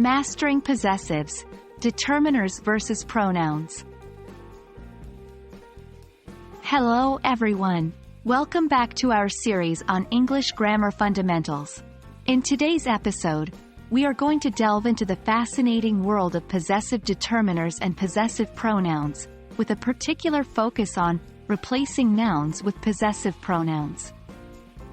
Mastering possessives, determiners versus pronouns. Hello everyone. Welcome back to our series on English grammar fundamentals. In today's episode, we are going to delve into the fascinating world of possessive determiners and possessive pronouns, with a particular focus on replacing nouns with possessive pronouns.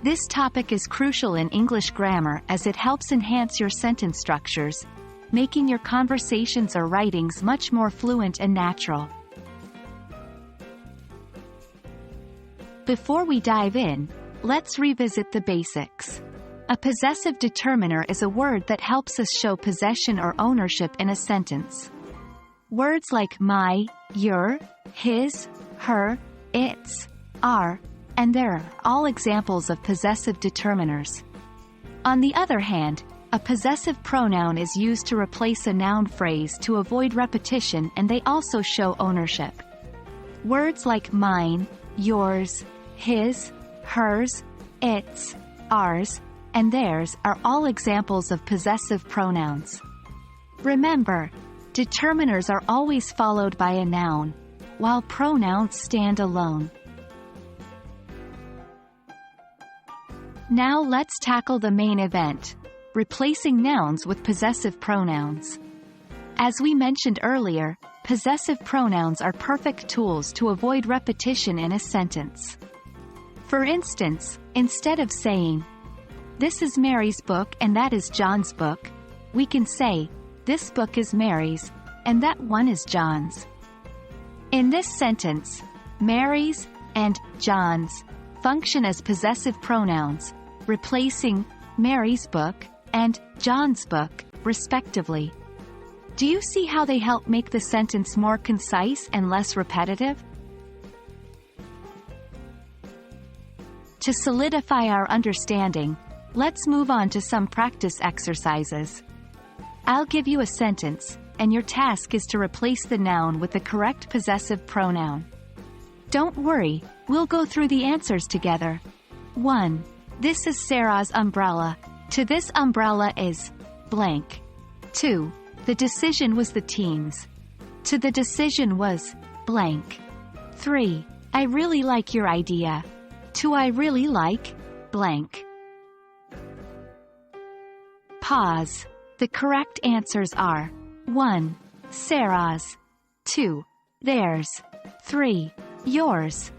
This topic is crucial in English grammar as it helps enhance your sentence structures, making your conversations or writings much more fluent and natural. Before we dive in, let's revisit the basics. A possessive determiner is a word that helps us show possession or ownership in a sentence. Words like my, your, his, her, its, our, and their are all examples of possessive determiners. On the other hand, a possessive pronoun is used to replace a noun phrase to avoid repetition, and they also show ownership. Words like mine, yours, his, hers, its, ours, and theirs are all examples of possessive pronouns. Remember, determiners are always followed by a noun, while pronouns stand alone. Now let's tackle the main event, replacing nouns with possessive pronouns. As we mentioned earlier, possessive pronouns are perfect tools to avoid repetition in a sentence. For instance, instead of saying, "This is Mary's book and that is John's book," we can say, "This book is Mary's, and that one is John's." In this sentence, Mary's and John's function as possessive pronouns, replacing Mary's book and John's book, respectively. Do you see how they help make the sentence more concise and less repetitive? To solidify our understanding, let's move on to some practice exercises. I'll give you a sentence, and your task is to replace the noun with the correct possessive pronoun. Don't worry, we'll go through the answers together. 1. This is Sarah's umbrella. To this umbrella is blank. 2. The decision was the team's. To the decision was blank. 3. I really like your idea. To I really like blank. Pause. The correct answers are 1. Sarah's. 2. Theirs. 3. Yours.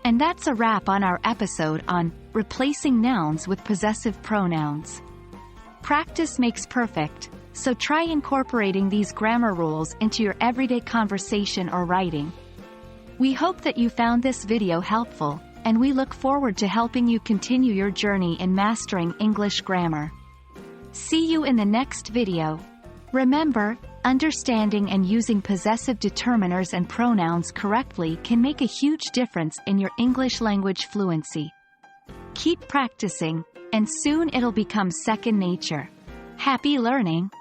And that's a wrap on our episode on replacing nouns with possessive pronouns. Practice makes perfect, so try incorporating these grammar rules into your everyday conversation or writing. We hope that you found this video helpful, and we look forward to helping you continue your journey in mastering English grammar. See you in the next video. Remember, understanding and using possessive determiners and pronouns correctly can make a huge difference in your English language fluency. Keep practicing, and soon it'll become second nature. Happy learning!